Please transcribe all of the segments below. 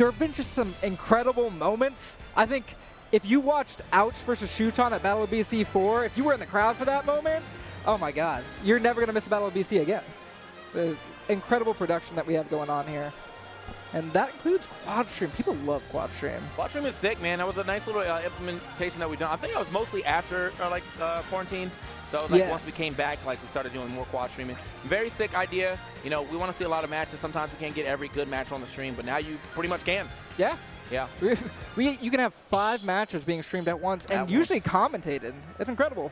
there have been just some incredible moments. I think if you watched Ouch versus Shuton at Battle of BC 4, if you were in the crowd for that moment, oh my God, you're never going to miss a Battle of BC again. The incredible production that we have going on here. And that includes quad stream. People love quad stream. Quad stream is sick, man. That was a nice little implementation that we done. I think that was mostly after quarantine. So it was like once we came back, like we started doing more quad streaming. Very sick idea. You know, we want to see a lot of matches. Sometimes we can't get every good match on the stream, but now you pretty much can. Yeah. Yeah. You can have 5 matches being streamed at once and usually commentated. It's incredible.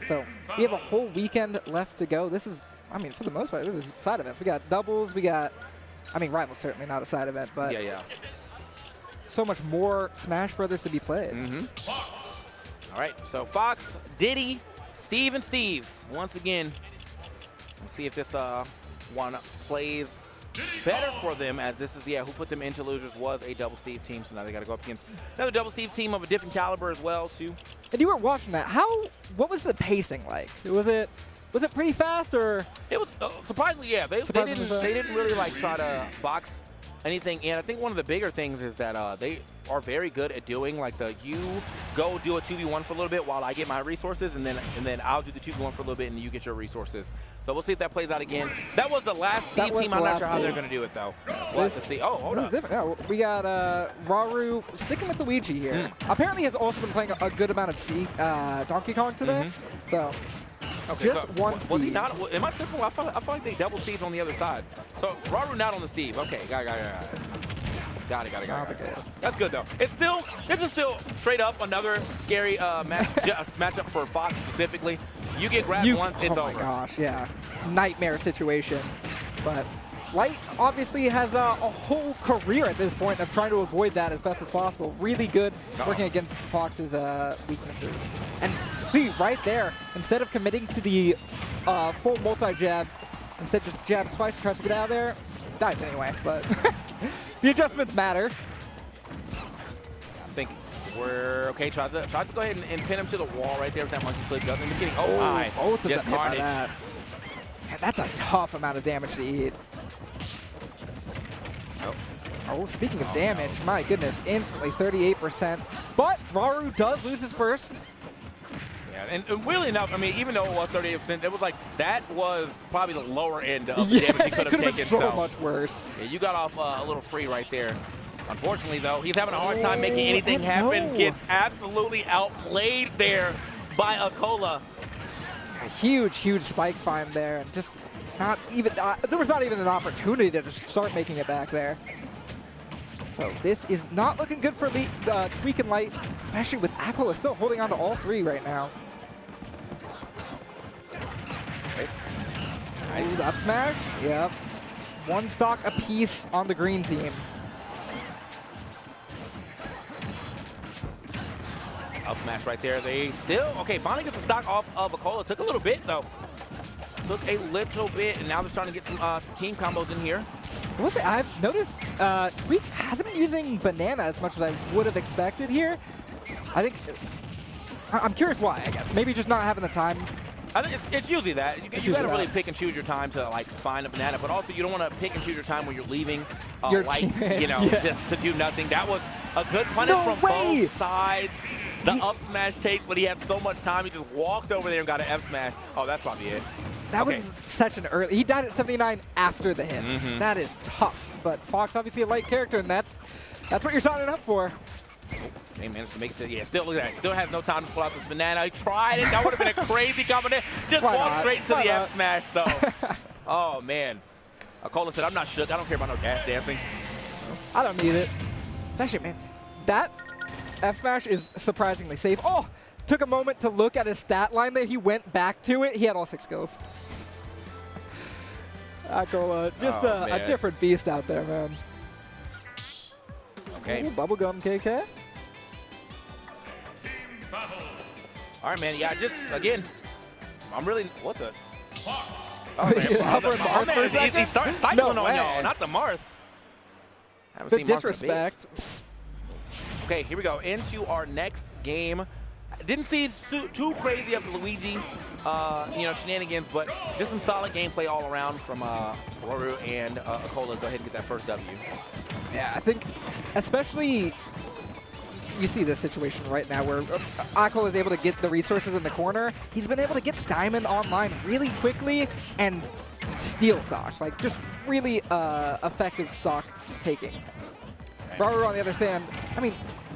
So we have a whole weekend left to go. This is, I mean, for the most part, this is a side event. We got doubles. We got, I mean, Rival's certainly not a side event, but yeah. So much more Smash Brothers to be played. All right, so Fox, Diddy, Steve, and Steve. Once again, let's see if this one plays better for them, as this is, who put them into losers was a Double Steve team, so now they got to go up against another Double Steve team of a different caliber as well, too. And you were watching that. What was the pacing like? Was it pretty fast, or? It was surprisingly, yeah. They didn't really like try to box anything in. I think one of the bigger things is that they are very good at doing like you go do a 2v1 for a little bit while I get my resources, and then I'll do the 2v1 for a little bit and you get your resources. So we'll see if that plays out again. That was the last Steve team. I'm not sure how they're going to do it though. Let's see. Oh, hold on. No, we got Raru sticking with Luigi here. Apparently has also been playing a good amount of Donkey Kong today. So okay, just one Steve. Was he not? Am I tripping? I feel like they double Steve on the other side. So Raru not on the Steve. Okay, got it. That's good though. This is still straight up another scary matchup for Fox specifically. You get grabbed once, it's over. Oh my gosh, yeah. Nightmare situation. But Light obviously has a whole career at this point of trying to avoid that as best as possible. Really good working against Fox's weaknesses. And see, right there, instead of committing to the full multi-jab, instead just jabs twice, tries to get out of there, dies anyway, but the adjustments matter. I think we're okay. Tries to go ahead and pin him to the wall right there with that monkey flip. Doesn't end up getting my. Both of just them hit by carnage. that. Man, that's a tough amount of damage to eat. Oh, speaking of damage, my goodness, instantly 38%. But Raru does lose his first. Yeah, and weirdly enough, I mean, even though it was 38%, it was like that was probably the lower end of the damage he could have taken. So much worse. Yeah, you got off a little free right there. Unfortunately, though, he's having a hard time making anything happen. Gets absolutely outplayed there by a cola. A huge spike find there, and just not even there was not even an opportunity to just start making it back there. So this is not looking good for Tweek and Light, especially with a cola still holding on to all 3 right now. Nice. Up smash. Yep. 1 stock apiece on the green team. Up smash right there. They still, okay, finally gets the stock off of a cola. Took a little bit, though. Took a little bit, and now they're starting to get some team combos in here. I will say, I've noticed Tweek hasn't been using banana as much as I would have expected here. I think, I'm curious why, I guess. Maybe just not having the time. I think it's usually that. You got to really pick and choose your time to like find a banana, but also you don't want to pick and choose your time when you're leaving Light, you know, just to do nothing. That was a good punish from both sides. The up smash takes, but he had so much time, he just walked over there and got an F smash. Oh, that's probably it. That was such an early, he died at 79 after the hit. That is tough, but Fox obviously a light character, and that's what you're signing up for. They managed to make it to, yeah, still look at that. Still has no time to pull out this banana. He tried it. That would have been a crazy combination. Just walk straight into the F smash, though. Oh, man. Cola said, I'm not shook. I don't care about no dash dancing. I don't need it. Especially, man, that F smash is surprisingly safe. Oh, took a moment to look at his stat line there. He went back to it. He had all 6 kills. Cola, just a different beast out there, man. Okay. Ooh, bubblegum KK. All right, man. Yeah, just, again, I'm really, what the? He starts cycling on y'all, not the Marth. The disrespect. Okay, here we go. Into our next game. Didn't see too crazy of the Luigi, shenanigans, but just some solid gameplay all around from Raru and a cola. Go ahead and get that first W. Yeah, I think especially you see this situation right now where acola is able to get the resources in the corner. He's been able to get Diamond online really quickly and steal stocks, like just really effective stock taking. Raru on the other hand, I mean,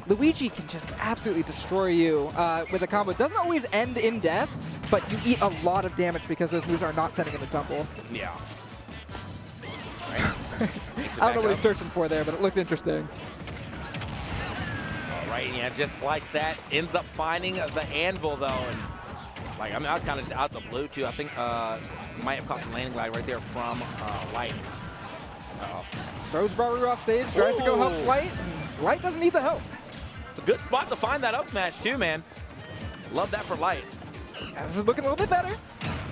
Luigi can just absolutely destroy you with a combo. It doesn't always end in death, but you eat a lot of damage because those moves are not sending him to tumble. Yeah. I don't know what he's searching for there, but it looked interesting. All right, yeah, just like that, ends up finding the anvil though, and like I mean, I was kind of just out the blue too. I think might have caught some landing glide right there from Light. Throws Raru off stage, tries to go help Light, and Light doesn't need the help. It's a good spot to find that up smash too, man. Love that for Light. Yeah, this is looking a little bit better.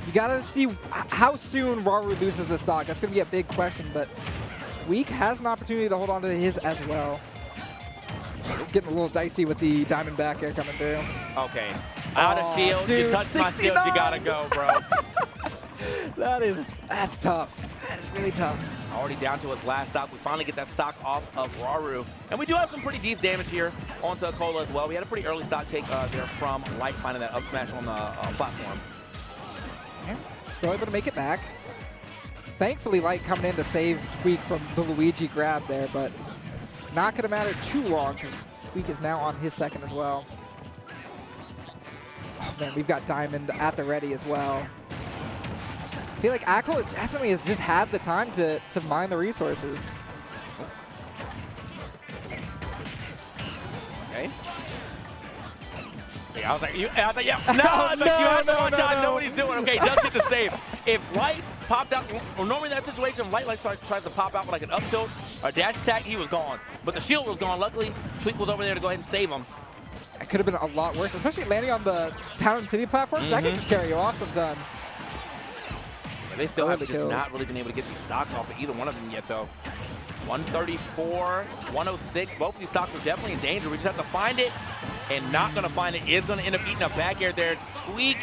You gotta see how soon Raru loses the stock. That's gonna be a big question, but Tweek has an opportunity to hold on to his as well. Getting a little dicey with the diamond back air coming through. Okay. Out of shield, dude, you touch my shield, you gotta go, bro. That's tough. That is really tough. Already down to its last stock. We finally get that stock off of Raru. And we do have some pretty decent damage here onto cola as well. We had a pretty early stock take there from Light finding that up smash on the platform. Yeah, still able to make it back. Thankfully, Light coming in to save Tweek from the Luigi grab there, but not going to matter too long because Tweek is now on his second as well. Oh, man, we've got Diamond at the ready as well. I feel like acola definitely has just had the time to mine the resources. Okay. I was like, yeah. No, I know what he's doing. Okay, he does get the save. If Light popped out, or normally in that situation, Light tries to pop out with like an up tilt or dash attack, he was gone. But the shield was gone. Luckily, Tweek was over there to go ahead and save him. It could have been a lot worse, especially landing on the town and city platforms. That can just carry you off sometimes. Yeah, they still have just not really been able to get these stocks off of either one of them yet, though. 134, 106. Both of these stocks are definitely in danger. We just have to find it, and not going to find it is going to end up eating a back air there. Tweek.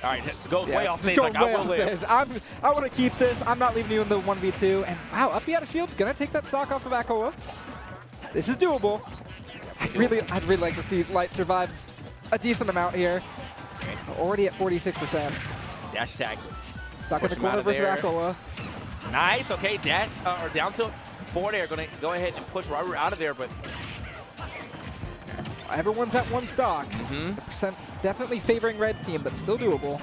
All right, it goes way off stage. Like, I will live. I want to keep this. I'm not leaving you in the 1v2. And wow, up out of shield. Going to take that stock off of acola. This is doable. I'd really like to see Light survive a decent amount here. Okay. Already at 46%. Dash attack. Stuck in the corner versus acola. Nice. Okay, dash or down tilt forward air. Going to go ahead and push Raru out of there, but everyone's at one stock. The percent's definitely favoring red team, but still doable.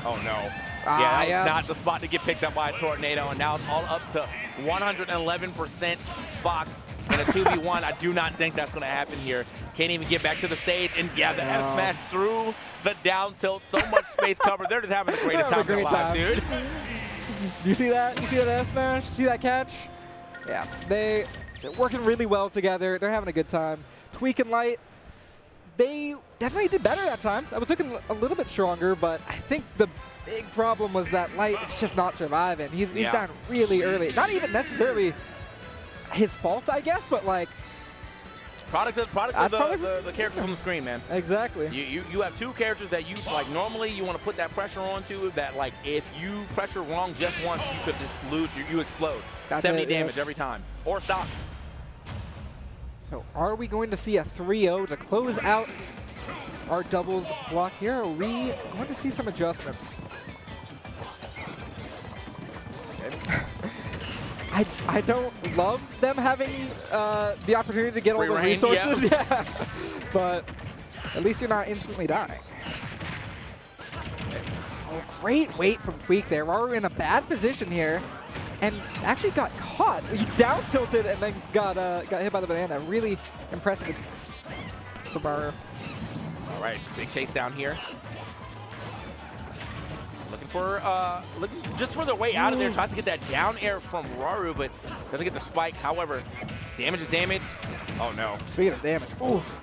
Oh no. Yeah, not the spot to get picked up by a tornado, and now it's all up to 111% Fox in a 2v1. I do not think that's going to happen here. Can't even get back to the stage, and yeah, the F smash through the down tilt. So much space covered. They're just having the greatest time of their lives, dude. You see that? You see that F smash? See that catch? Yeah, they're working really well together. They're having a good time. Tweek and Light, they definitely did better that time. I was looking a little bit stronger, but I think the big problem was that Light is just not surviving. He's down really early. Not even necessarily his fault, I guess, but like product of the characters from the screen, man. Exactly. You have two characters that you like normally you want to put that pressure onto, that like if you pressure wrong just once, you could just lose, you explode. That's 70 damage every time. Or stop. So are we going to see a 3-0 to close out our doubles block here? Are we going to see some adjustments? Okay. I don't love them having the opportunity to get all the resources, yeah. But at least you're not instantly dying. Okay. Oh, great weight from Tweek there. Raru in a bad position here, and actually got caught. He down tilted and then got hit by the banana. Really impressive for Raru. All right, big chase down here. Looking just for the way out of there, tries to get that down air from Raru, but doesn't get the spike. However, damage is damage. Oh no. Speaking of damage, oof.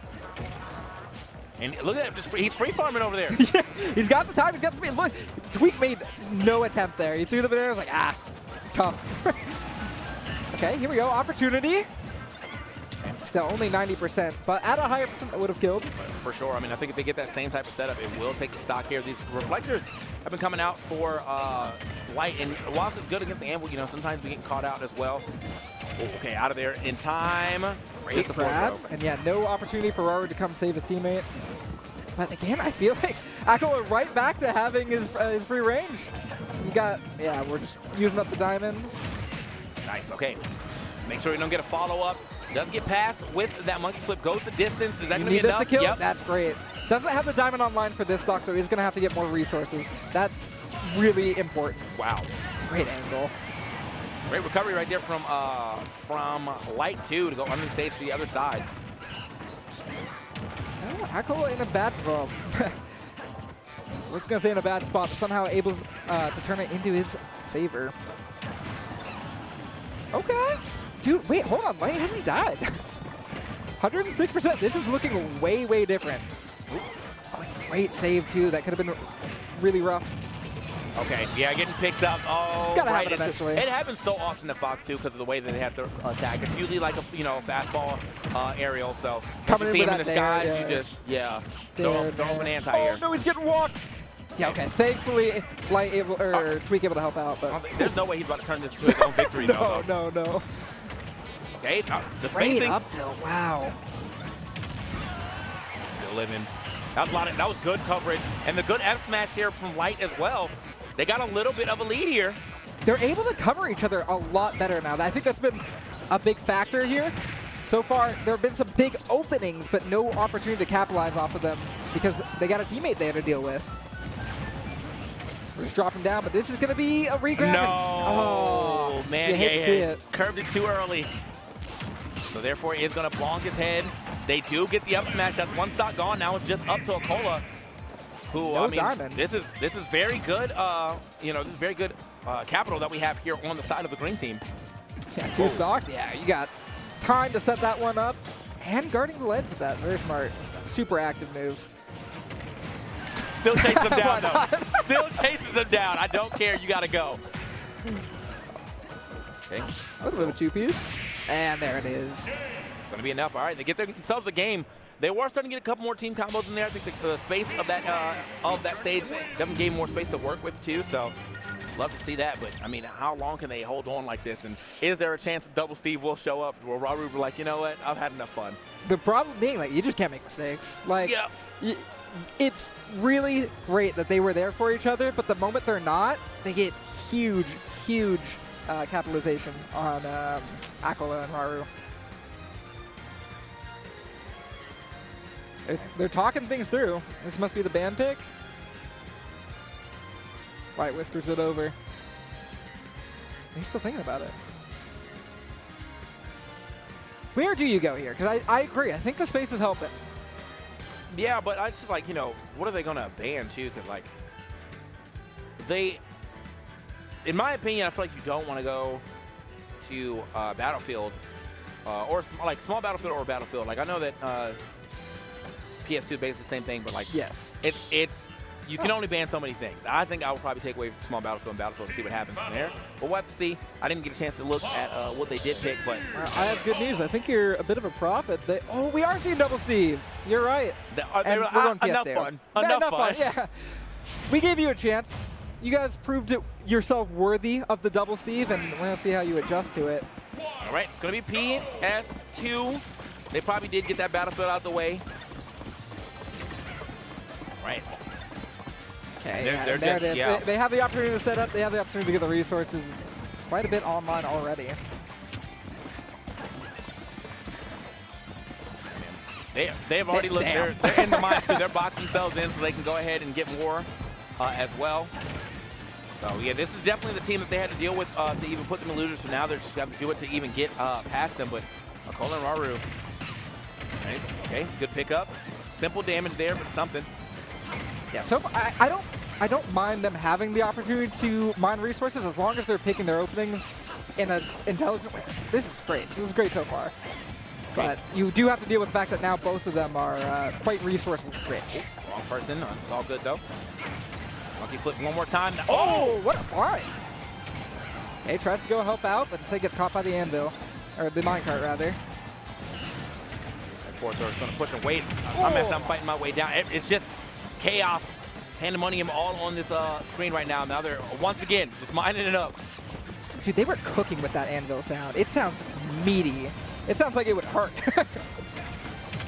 And look at that, he's free farming over there. Yeah, he's got the time, he's got the speed. Look, Tweek made no attempt there. He threw the banana, like, tough. Okay, here we go, opportunity. Still only 90%, but at a higher percent that would have killed. For sure. I mean, I think if they get that same type of setup, it will take the stock here. These reflectors have been coming out for Light. And whilst it's good against the Anvil, you know, sometimes we get caught out as well. Oh, okay, out of there in time. Raise the grab. And yeah, no opportunity for Raru to come save his teammate. But again, I feel like acola right back to having his free range. You got, yeah, we're just using up the diamond. Nice, okay. Make sure you don't get a follow-up. Does get past with that monkey flip, goes the distance. Is that going to be enough? To kill? Yep. That's great. Doesn't have the diamond online for this stock, so he's going to have to get more resources. That's really important. Wow. Great angle. Great recovery right there from Light 2 to go under the stage to the other side. Oh, acola in a bad, well, I was going to say in a bad spot, but somehow able to turn it into his favor. Okay. Dude, wait, hold on. Light hasn't died. 106%. This is looking way, way different. Oh, great save, too. That could have been really rough. Okay, yeah, getting picked up. Oh, it's gotta happen eventually. It happens so often to Fox, too, because of the way that they have to attack. It's usually like a, you know, fastball aerial, so coming you in see with him in the that skies, you just, yeah, throw him an anti-air. Oh, no, he's getting walked. Yeah, okay. Thankfully, Light able, or Tweek able to help out, but there's no way he's about to turn this into his own victory. No. Okay, the spacing. Great up tilt, wow. Still living. That was a lot of, that was good coverage, and the good F smash here from Light as well. They got a little bit of a lead here. They're able to cover each other a lot better now. I think that's been a big factor here. So far, there have been some big openings, but no opportunity to capitalize off of them because they got a teammate they had to deal with. We're just dropping down, but this is going to be a regrab. No, oh, man, you hate to see it. Curved it too early. So therefore, he is going to bonk his head. They do get the up smash. That's one stock gone. Now it's just up to acola. Who, no I mean, diamond. This is very good. You know, this is very good capital that we have here on the side of the green team. Yeah, two stocks. Yeah, you got time to set that one up, and guarding the ledge with that. Very smart. Super active move. Still chases him down, though. Still chases him down. I don't care. You got to go. Okay. A little bit of a two-piece. And there it is. It's going to be enough. All right, they get themselves a game. They were starting to get a couple more team combos in there. I think the space of that stage definitely gave more space to work with, too. So love to see that. But, I mean, how long can they hold on like this? And is there a chance that Double Steve will show up where Raru will be like, you know what, I've had enough fun? The problem being, like, you just can't make mistakes. Like, yeah. It's really great that they were there for each other, but the moment they're not, they get huge, huge capitalization on acola and Raru. They're talking things through. This must be the ban pick. White whiskers it over. They're still thinking about it. Where do you go here? Because I agree. I think the space is helping. Yeah, but I just like, you know, what are they going to ban, too? Because, like, they, in my opinion, I feel like you don't want to go to Battlefield or, like, small Battlefield or Battlefield. Like, I know that PS2 basically the same thing, but, like, yes, it's you can only ban so many things. I think I will probably take away from small Battlefield and Battlefield and see what happens from there. But we'll have to see. I didn't get a chance to look at what they did pick, but I have good news. I think you're a bit of a prophet. Oh, we are seeing Double Steve. You're right. And we're going enough PS2. fun. Enough fun. Yeah. We gave you a chance. You guys proved yourself worthy of the Double Steve, and we're going to see how you adjust to it. All right, it's going to be PS2. They probably did get that Battlefield out the way. Right. Okay, they're there just, it is. yeah. They have the opportunity to set up. They have the opportunity to get the resources quite a bit online already. They've already looked. They're in the mines too. They're boxing themselves in so they can go ahead and get more as well. So yeah, this is definitely the team that they had to deal with to even put them in losers. So now they're just going to do it to even get past them. But acola and Raru, nice. Okay, good pickup. Simple damage there, but something. Yeah, so I don't mind them having the opportunity to mine resources as long as they're picking their openings in an intelligent way. This is great. This is great so far. But you do have to deal with the fact that now both of them are quite resource rich. Oh, wrong person. It's all good though. Monkey flip one more time. Oh, what a fight! Okay, tries to go help out, but instead gets caught by the anvil, or the minecart rather. That forward throw is going to push and wait. I'm fighting my way down. It's just chaos pandemonium all on this screen right now. Now they're once again just mining it up. Dude, they were cooking with that anvil sound. It sounds meaty. It sounds like it would hurt.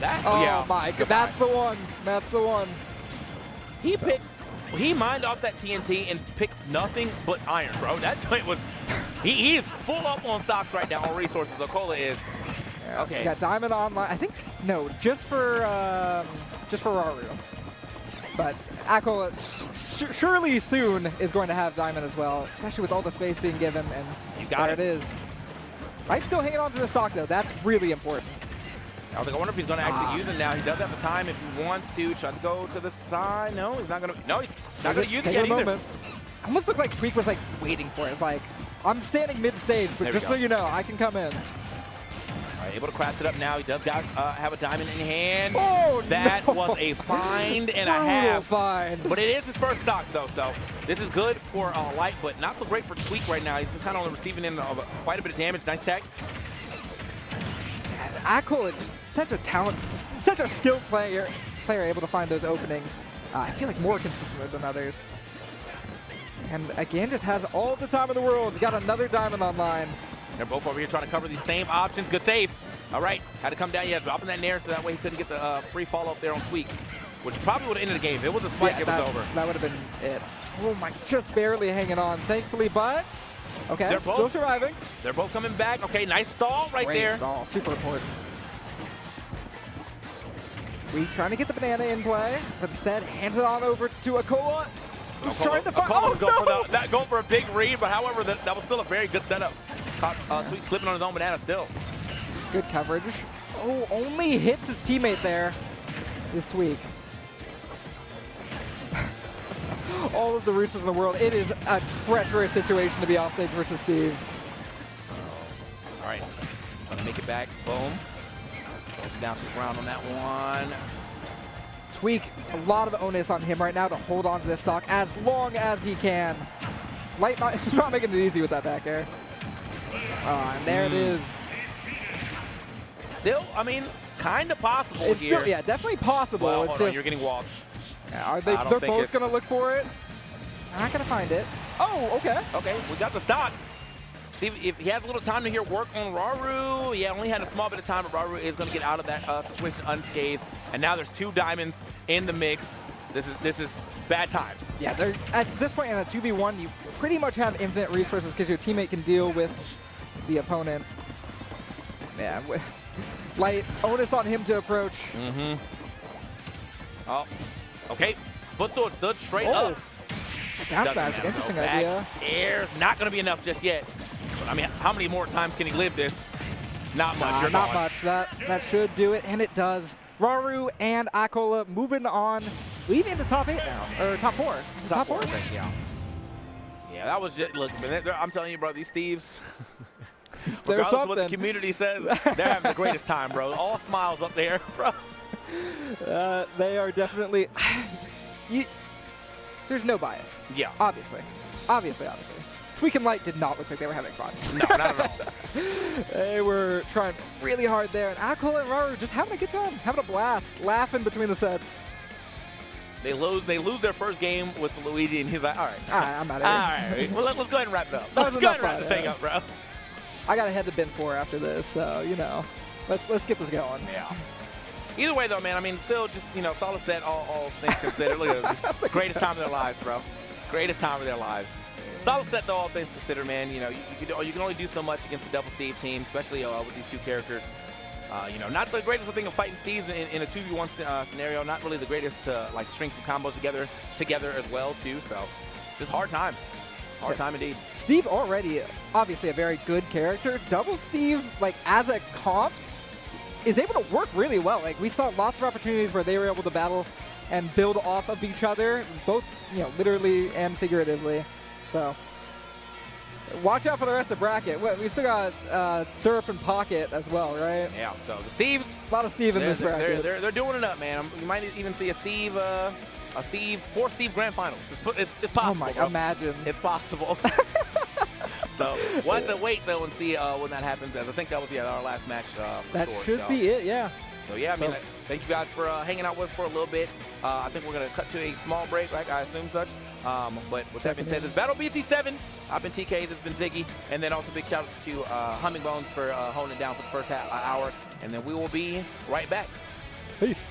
Oh yeah, my God, that's the one. That's the one. He mined off that TNT and picked nothing but iron, bro. That joint was, he is full up on stocks right now on resources. Akola is. Yeah, okay. Got Diamond online. I think, no, just for Raru. But akola surely soon is going to have Diamond as well, especially with all the space being given. And he's got it is. Light's still hanging on to the stock, though. That's really important. I was like, I wonder if he's going to actually use it now. He does have the time if he wants to. Tries to go to the side. No, he's not going to. No, he's not going to use it yet either. Almost looked like Tweek was like waiting for it. It's like, I'm standing mid-stage, but just so you know, I can come in. All right, able to craft it up now. He does got have a diamond in hand. Oh, that no. was a find and a half. Find. But it is his first stock, though, so this is good for Light, but not so great for Tweek right now. He's been kind of on the receiving end of quite a bit of damage. Nice tech. akola, just such a talent, such a skilled player able to find those openings. I feel like more consistent than others. And again, just has all the time in the world. He's got another diamond online. They're both over here trying to cover these same options. Good save. All right, had to come down. Yeah, dropping that nair so that way he couldn't get the free follow up there on Tweek, which probably would have ended the game. If it was a spike, it was over. That would have been it. Oh my, just barely hanging on, thankfully, but okay, they're still surviving. They're both coming back. Okay, nice stall right there. Stall, super important. We trying to get the banana in play, but instead hands it on over to akola. Who's trying to find, go for a big read, but however, that was still a very good setup. Caught Tweek slipping on his own banana still. Good coverage. Oh, only hits his teammate there. Is Tweek. All of the roosters in the world. It is a treacherous situation to be offstage versus Steve. All right, trying to make it back. Boom. Goes down to the ground on that one. Tweek, a lot of onus on him right now to hold on to this stock as long as he can. Light is not making it easy with that back air. And there it is. Still, I mean, kind of possible it's here. Still, yeah, definitely possible. Well, it's hold on, just, you're getting walked. Yeah, are they? They're both going to look for it. Not going to find it. Oh, okay. Okay, we got the stock. See if he has a little time to here work on Raru. Yeah, only had a small bit of time, but Raru is going to get out of that situation unscathed. And now there's 2 diamonds in the mix. This is bad time. Yeah, they're at this point in a 2v1, you pretty much have infinite resources because your teammate can deal with the opponent. Yeah, Light, onus on him to approach. Mm-hmm. Oh, okay. Footstool stood straight up. Down smash, interesting idea. Air's not going to be enough just yet. I mean, how many more times can he live this? Not much. Not much. That should do it, and it does. Raru and akola moving on, leading into top 8 now, or top 4. Top 4, I think, yeah. Yeah, that was just, look, man, I'm telling you, bro, these Steves, regardless of what the community says, they're having the greatest time, bro. All smiles up there, bro. They are definitely, there's no bias. Yeah. Obviously. Tweek and Light did not look like they were having fun. No, not at all. They were trying really hard there, and akola and Raru just having a good time, having a blast, laughing between the sets. They lose their first game with Luigi, and he's like, all right. I'm out of here. All right, well, let's go ahead and wrap it up. Let's go ahead and wrap this thing up, bro. I got to head to bin 4 after this, so, you know, let's get this going. Yeah. Either way, though, man, I mean, still just, you know, solid set, all things considered. Look at this. Greatest time of their lives, bro. Greatest time of their lives. Solid set, though, all things considered, man. You know, you can only do so much against the Double Steve team, especially with these 2 characters. You know, not the greatest thing of fighting Steves in a 2v1 scenario. Not really the greatest to, like, string some combos together as well, too. So, just hard time. Hard time indeed. Steve already, obviously, a very good character. Double Steve, like, as a comp, is able to work really well. Like, we saw lots of opportunities where they were able to battle and build off of each other, both, you know, literally and figuratively. So, watch out for the rest of the bracket. We still got Syrup and Pocket as well, right? Yeah, so the Steves. A lot of Steve in this bracket. They're doing it up, man. You might even see a Steve 4 Steve Grand Finals. It's possible. Oh my, imagine. It's possible. So we'll have to wait, though, and see when that happens, as I think that was our last match. That should be it, yeah. So, yeah, I mean, thank you guys for hanging out with us for a little bit. I think we're going to cut to a small break, like I assume such. But with that being said, this is BoBC7. I've been TK, this has been Ziggy. And then also big shout out to Humming Bones for holding it down for the first hour. And then we will be right back. Peace.